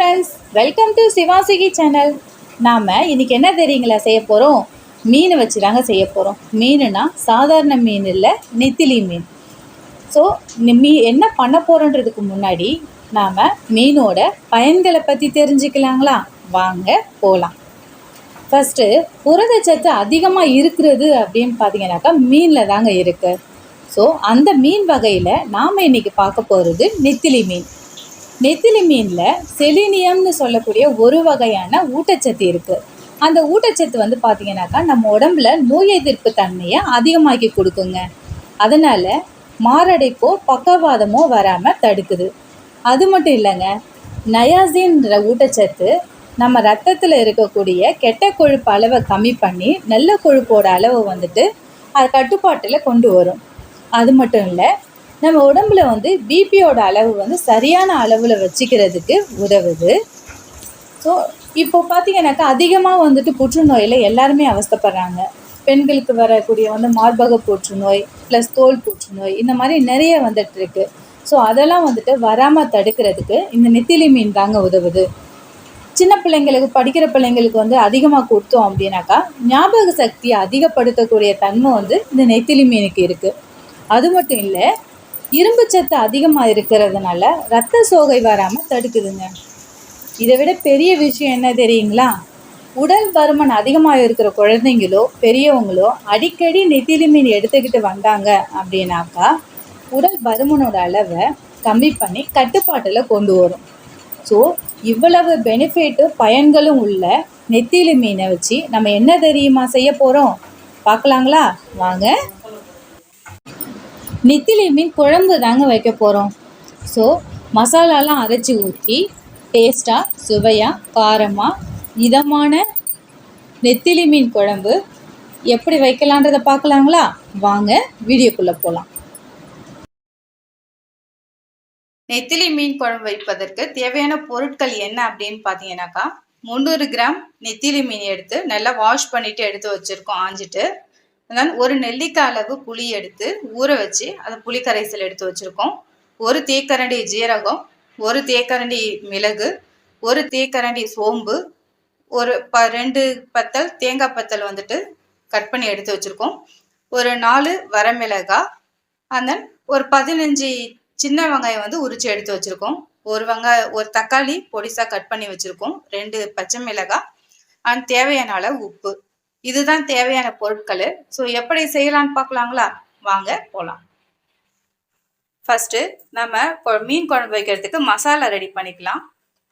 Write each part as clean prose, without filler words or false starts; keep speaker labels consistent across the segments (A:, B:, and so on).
A: Friends, welcome to Sivasiki channel. நாம் இன்றைக்கி என்ன தெரியுங்களா செய்ய போகிறோம்? மீன் வச்சு தாங்க செய்ய போகிறோம். மீனுனா சாதாரண மீன் இல்லை, நெத்திலி மீன். ஸோ என்ன பண்ண போகிறோன்றதுக்கு முன்னாடி நாம் மீனோட பயன்களை பற்றி தெரிஞ்சுக்கலாங்களா? வாங்க போகலாம். ஃபஸ்ட்டு புரதச்சத்து அதிகமாக இருக்கிறது அப்படின்னு பார்த்தீங்கன்னாக்கா மீனில் தாங்க இருக்குது. ஸோ அந்த மீன் வகையில் நாம் இன்றைக்கி பார்க்க போகிறது நெத்திலி மீன். நெத்திலி மீனில் செலினியம்னு சொல்லக்கூடிய ஒரு வகையான ஊட்டச்சத்து இருக்குது. அந்த ஊட்டச்சத்து வந்து பார்த்திங்கனாக்கா நம்ம உடம்புல நோய் எதிர்ப்பு தன்மையை அதிகமாக்கி கொடுக்குங்க. அதனால் மாரடைப்போ பக்கவாதமோ வராமல் தடுக்குது. அது மட்டும் இல்லைங்க, நயாசின்ற ஊட்டச்சத்து நம்ம ரத்தத்தில் இருக்கக்கூடிய கெட்ட கொழுப்பு அளவை கம்மி பண்ணி நல்ல கொழுப்போட அளவை வந்துட்டு அது கட்டுப்பாட்டில் கொண்டு வரும். அது மட்டும் இல்லை, நம்ம உடம்புல வந்து பிபியோட அளவு வந்து சரியான அளவில் வச்சுக்கிறதுக்கு உதவுது. ஸோ இப்போ பார்த்தீங்கன்னாக்கா அதிகமாக வந்துட்டு புற்றுநோயில் எல்லாருமே அவஸ்தைப்படுறாங்க. பெண்களுக்கு வரக்கூடிய வந்து மார்பக புற்றுநோய் ப்ளஸ் தோல் புற்றுநோய் இந்த மாதிரி நிறைய வந்துட்டு இருக்கு. ஸோ அதெல்லாம் வந்துட்டு வராமல் தடுக்கிறதுக்கு இந்த நெத்திலி மீன் தாங்க உதவுது. சின்ன பிள்ளைங்களுக்கு, படிக்கிற பிள்ளைங்களுக்கு வந்து அதிகமாக கொடுத்தோம் அப்படின்னாக்கா ஞாபக சக்தியை அதிகப்படுத்தக்கூடிய தன்மை வந்து இந்த நெத்திலி மீனுக்கு இருக்குது. அது மட்டும் இல்லை, இரும்பு சத்து அதிகமாக இருக்கிறதுனால ரத்த சோகை வராமல் தடுக்குதுங்க. இதை விட பெரிய விஷயம் என்ன தெரியுங்களா? உடல் பருமன் அதிகமாக இருக்கிற குழந்தைங்களோ பெரியவங்களோ அடிக்கடி நெத்திலி மீன் எடுத்துக்கிட்டு வந்தாங்க அப்படின்னாக்கா உடல் பருமனோட அளவை கம்மி பண்ணி கட்டுப்பாட்டில் கொண்டு வரும். ஸோ இவ்வளவு பெனிஃபிட்டும் பயன்களும் உள்ள நெத்திலி மீனை வச்சு நம்ம என்ன தெரியுமா செய்ய போகிறோம்? பார்க்கலாங்களா? வாங்க. நெத்திலி மீன் குழம்பு தாங்க வைக்க போகிறோம். ஸோ மசாலாலாம் அரைச்சி ஊற்றி டேஸ்ட்டாக, சுவையாக, காரமாக, இதமான நெத்திலி மீன் குழம்பு எப்படி வைக்கலான்றதை பார்க்கலாங்களா? வாங்க வீடியோக்குள்ளே போகலாம். நெத்திலி மீன் குழம்பு வைப்பதற்கு தேவையான பொருட்கள் என்ன அப்படின்னு பார்த்தீங்கன்னாக்கா 300 கிராம் நெத்திலி மீன் எடுத்து நல்லா வாஷ் பண்ணிவிட்டு எடுத்து வச்சுருக்கோம் ஆஞ்சிட்டு. அதனால் ஒரு நெல்லிக்காய் அளவு புளி எடுத்து ஊற வச்சு அதை புளி கரைசல் எடுத்து வச்சுருக்கோம். ஒரு தேக்கரண்டி ஜீரகம், ஒரு தேக்கரண்டி மிளகு, ஒரு தேக்கரண்டி சோம்பு, ஒரு 2 பத்தல் தேங்காய் பத்தல் வந்துட்டு கட் பண்ணி எடுத்து வச்சுருக்கோம். ஒரு 4 வரமிளகாய், அந்த ஒரு 15 சின்ன வெங்காயம் வந்து உரித்து எடுத்து வச்சுருக்கோம். ஒரு தக்காளி பொடிசாக கட் பண்ணி வச்சுருக்கோம். 2 பச்சை மிளகாய் அண்ட் தேவையான அளவு உப்பு. இதுதான் தேவையான பொருட்கள். ஸோ எப்படி செய்யலான்னு பார்க்கலாங்களா? வாங்க போகலாம். ஃபஸ்ட்டு நம்ம மீன் குழம்பு வைக்கிறதுக்கு மசாலா ரெடி பண்ணிக்கலாம்.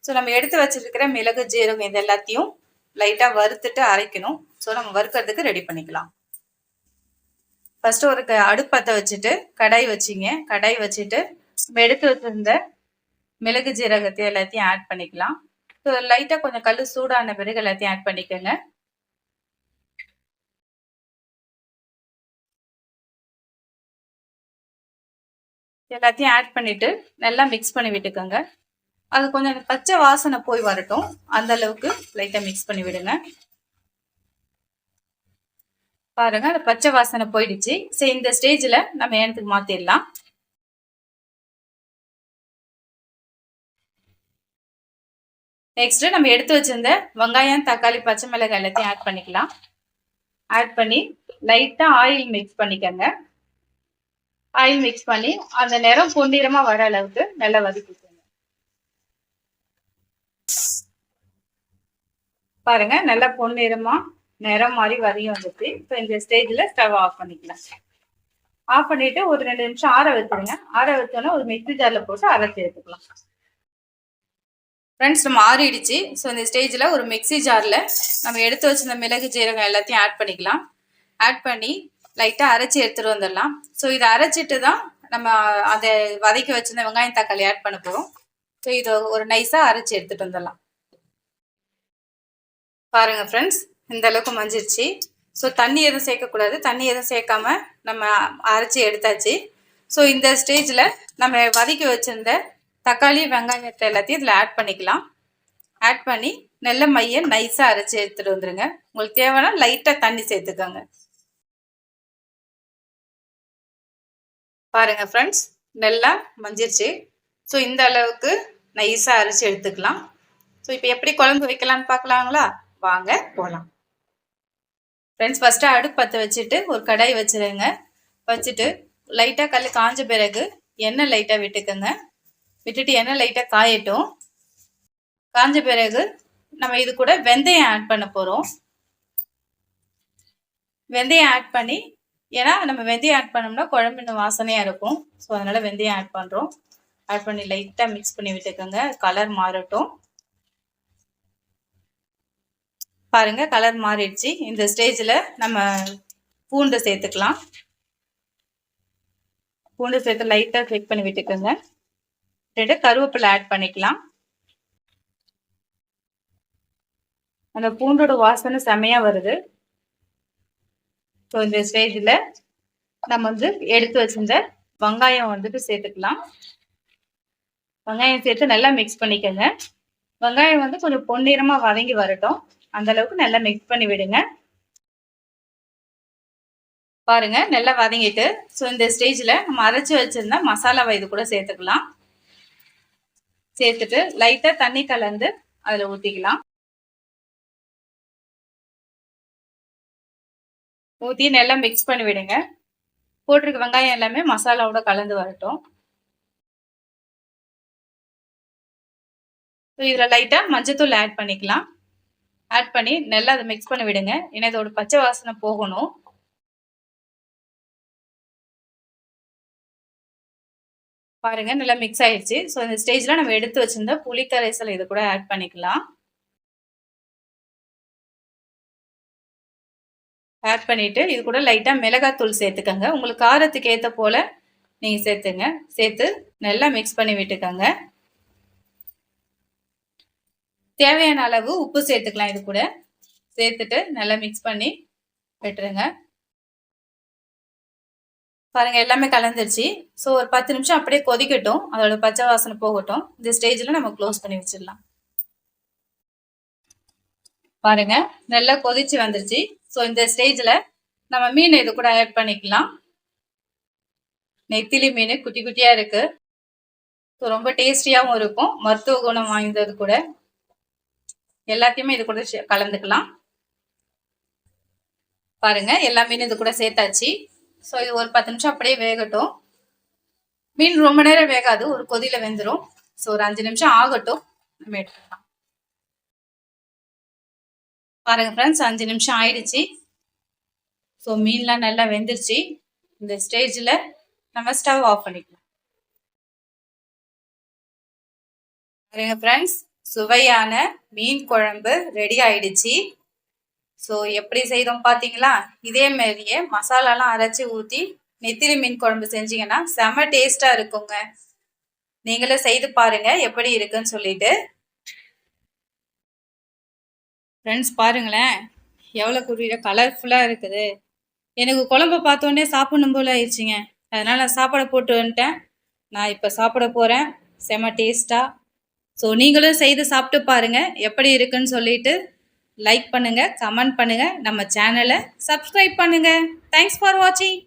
A: ஸோ நம்ம எடுத்து வச்சுருக்கிற மிளகு, ஜீரகம் இது எல்லாத்தையும் லைட்டாக வறுத்துட்டு அரைக்கணும். ஸோ நம்ம வறுக்கிறதுக்கு ரெடி பண்ணிக்கலாம். ஃபஸ்ட்டு ஒரு அடுப்பத்தை வச்சுட்டு கடாய் வச்சிங்க. கடாய் வச்சுட்டு நம்ம எடுத்து வச்சுருந்த மிளகு, ஜீரகத்தை எல்லாத்தையும் ஆட் பண்ணிக்கலாம். ஸோ லைட்டாக கொஞ்சம் கல் சூடான பிறகு எல்லாத்தையும் ஆட் பண்ணிக்கோங்க. எல்லாத்தையும் ஆட் பண்ணிட்டு நல்லா மிக்ஸ் பண்ணி விட்டுக்கோங்க. அது கொஞ்சம் பச்சை வாசனை போய் வரட்டும், அந்த அளவுக்கு லைட்டாக மிக்ஸ் பண்ணி விடுங்க. பாருங்க, அந்த பச்சை வாசனை போயிடுச்சு. சரி, இந்த ஸ்டேஜில் நம்ம ஏனத்துக்கு மாற்றிடலாம். நெக்ஸ்ட்டு நம்ம எடுத்து வச்சிருந்த வெங்காயம், தக்காளி, பச்சை மிளகாய் எல்லாத்தையும் ஆட் பண்ணிக்கலாம். ஆட் பண்ணி லைட்டாக ஆயில் மிக்ஸ் பண்ணிக்கோங்க. ஆயில் மிக்ஸ் பண்ணி அந்த நிறம் பொன்னிறமா வர அளவுக்கு நல்லா வதக்கிக்கோங்க. பாருங்க, நல்லா பொன்னிறமா நிறம் மாதிரி வதங்கி வந்துச்சு. இப்போ இந்த ஸ்டேஜில் ஸ்டவ் ஆஃப் பண்ணிக்கலாம். ஆஃப் பண்ணிட்டு ஒரு 2 நிமிஷம் ஆற வச்சுருங்க. ஆற வச்சோன்னா ஒரு மிக்ஸி ஜாரில் போட்டு அரைச்சி எடுத்துக்கலாம். ஃப்ரெண்ட்ஸ், நம்ம ஆறிடுச்சு. ஸோ இந்த ஸ்டேஜில் ஒரு மிக்ஸி ஜாரில் நம்ம எடுத்து வச்சிருந்த மிளகு, ஜீரகம் எல்லாத்தையும் ஆட் பண்ணிக்கலாம். ஆட் பண்ணி லைட்டாக அரைச்சி எடுத்துகிட்டு வந்துடலாம். ஸோ இதை அரைச்சிட்டு தான் நம்ம அதை வதக்கி வச்சிருந்த வெங்காயம், தக்காளி ஆட் பண்ண போகிறோம். ஸோ இதை ஒரு நைஸாக அரைச்சி எடுத்துகிட்டு வந்துடலாம். பாருங்கள் ஃப்ரெண்ட்ஸ், இந்த அளவுக்கு மஞ்சிருச்சு. ஸோ தண்ணி எதுவும் சேர்க்கக்கூடாது. தண்ணி எதுவும் சேர்க்காம நம்ம அரைச்சி எடுத்தாச்சு. ஸோ இந்த ஸ்டேஜில் நம்ம வதக்கி வச்சிருந்த தக்காளி, வெங்காயத்தை எல்லாத்தையும் இதில் ஆட் பண்ணிக்கலாம். ஆட் பண்ணி நல்ல மைய நைஸாக அரைச்சி எடுத்துகிட்டு வந்துடுங்க. உங்களுக்கு தேவைன்னா லைட்டாக தண்ணி சேர்த்துக்கோங்க. பாருங்க ஃப்ரெண்ட்ஸ், நல்லா மஞ்சிருச்சு. ஸோ இந்த அளவுக்கு நைஸாக அரைச்சி எடுத்துக்கலாம். ஸோ இப்போ எப்படி குழம்பு வைக்கலான்னு பார்க்கலாங்களா? வாங்க போகலாம். ஃப்ரெண்ட்ஸ், ஃபஸ்ட்டு அடுப்பு பற்ற வச்சுட்டு ஒரு கடாய் வச்சுருங்க. வச்சுட்டு லைட்டாக கல் காஞ்ச பிறகு எண்ணெய் லைட்டாக விட்டுக்கோங்க. விட்டுட்டு எண்ணெய் லைட்டாக காயட்டும். காஞ்ச பிறகு நம்ம இது கூட வெந்தயம் ஆட் பண்ண போகிறோம். வெந்தயம் ஆட் பண்ணி, ஏன்னா நம்ம வெந்தயம் ஆட் பண்ணோம்னா குழம்பு இன்னும் வாசனையாக இருக்கும். ஸோ அதனால் வெந்தயம் ஆட் பண்ணுறோம். ஆட் பண்ணி லைட்டாக மிக்ஸ் பண்ணி விட்டுக்கோங்க. கலர் மாறட்டும். பாருங்க, கலர் மாறிடுச்சு. இந்த ஸ்டேஜில் நம்ம பூண்டு சேர்த்துக்கலாம். பூண்டு சேர்த்து லைட்டாக கிளிக் பண்ணி விட்டுக்கோங்க. கருவேப்பிலை ஆட் பண்ணிக்கலாம். அந்த பூண்டோட வாசனை செமையாக வருது. ஸோ இந்த ஸ்டேஜில் நம்ம வந்து எடுத்து வச்சிருந்த வெங்காயம் வந்துட்டு சேர்த்துக்கலாம். வெங்காயம் சேர்த்து நல்லா மிக்ஸ் பண்ணிக்கோங்க. வெங்காயம் வந்து கொஞ்சம் பொன்னிறமாக வதங்கி வரட்டும். அந்த அளவுக்கு நல்லா மிக்ஸ் பண்ணி விடுங்க. பாருங்க, நல்லா வதங்கிட்டு, ஸோ இந்த ஸ்டேஜில் நம்ம அரைச்சி வச்சிருந்தா மசாலாவை இது கூட சேர்த்துக்கலாம். சேர்த்துட்டு லைட்டாக தண்ணி கலந்து அதில் ஊற்றிக்கலாம். ஊற்றி நல்லா மிக்ஸ் பண்ணி விடுங்க. போட்டிருக்க வெங்காயம் எல்லாமே மசாலாவோட கலந்து வரட்டும். ஸோ இதில் லைட்டாக மஞ்சத்தூள் ஆட் பண்ணிக்கலாம். ஆட் பண்ணி நல்லா அதை மிக்ஸ் பண்ணி விடுங்க. ஏன்னா இதோட பச்சை வாசனை போகணும். பாருங்க, நல்லா மிக்ஸ் ஆயிடுச்சு. ஸோ இந்த ஸ்டேஜில் நம்ம எடுத்து வச்சிருந்த புளிக்கரைசல் இது கூட ஆட் பண்ணிக்கலாம். ஆட் பண்ணிட்டு இது கூட லைட்டாக மிளகாத்தூள் சேர்த்துக்கங்க. உங்களுக்கு காரத்துக்கு ஏற்ற போல நீங்கள் சேர்த்துங்க. சேர்த்து நல்லா மிக்ஸ் பண்ணி விட்டுக்கோங்க. தேவையான அளவு உப்பு சேர்த்துக்கலாம். இது கூட சேர்த்துட்டு நல்லா மிக்ஸ் பண்ணி விட்டுருங்க. பாருங்க, எல்லாமே கலந்துருச்சு. ஸோ ஒரு 10 நிமிஷம் அப்படியே கொதிக்கட்டும். அதோட பச்சை வாசனை போகட்டும். இந்த ஸ்டேஜில் நம்ம க்ளோஸ் பண்ணி வச்சிடலாம். பாருங்க, நல்லா கொதிச்சு வந்துருச்சு. ஸோ இந்த ஸ்டேஜில் நம்ம மீன் இது கூட ஆட் பண்ணிக்கலாம். நெத்திலி மீன் குட்டி குட்டியாக இருக்கு. ஸோ ரொம்ப டேஸ்டியாகவும் இருக்கும். மருத்துவ குணம் வாய்ந்தது கூட. எல்லாத்தையுமே இது கூட கலந்துக்கலாம். பாருங்க, எல்லா மீனும் இது கூட சேர்த்தாச்சு. ஸோ இது ஒரு 10 நிமிஷம் அப்படியே வேகட்டும். மீன் ரொம்ப நேரம் வேகாது, ஒரு கொதியில் வெந்துடும். ஸோ ஒரு 5 நிமிஷம் ஆகட்டும், நம்ம எடுத்துக்கலாம். பாருங்க ஃப்ரெண்ட்ஸ், 5 நிமிஷம் ஆயிடுச்சு. ஸோ மீன்லாம் நல்லா வெந்துருச்சு. இந்த ஸ்டேஜில் நம்ம ஸ்டவ் ஆஃப் பண்ணிக்கலாம். பாருங்க ஃப்ரெண்ட்ஸ், சுவையான மீன் குழம்பு ரெடி ஆயிடுச்சு. ஸோ எப்படி செய்தோம் பார்த்தீங்களா? இதே மாதிரியே மசாலாலாம் அரைச்சி ஊற்றி நெத்திலி மீன் குழம்பு செஞ்சீங்கன்னா செம டேஸ்ட்டாக இருக்குங்க. நீங்களும் செய்து பாருங்க எப்படி இருக்குன்னு சொல்லிட்டு. ஃப்ரெண்ட்ஸ் பாருங்களேன், எவ்வளோ குறிய கலர்ஃபுல்லாக இருக்குது. எனக்கு குழம்பு பார்த்தோன்னே சாப்பிடணும் போல ஆயிடுச்சுங்க. அதனால் நான் சாப்பாடை போட்டு வந்துட்டேன். நான் இப்போ சாப்பிட போகிறேன். செம டேஸ்ட்டாக. ஸோ நீங்களும் செய்து சாப்பிட்டு பாருங்கள் எப்படி இருக்குன்னு சொல்லிட்டு. லைக் பண்ணுங்கள், கமெண்ட் பண்ணுங்கள், நம்ம சேனலை சப்ஸ்கிரைப் பண்ணுங்கள். தேங்க்ஸ் ஃபார் வாட்சிங்.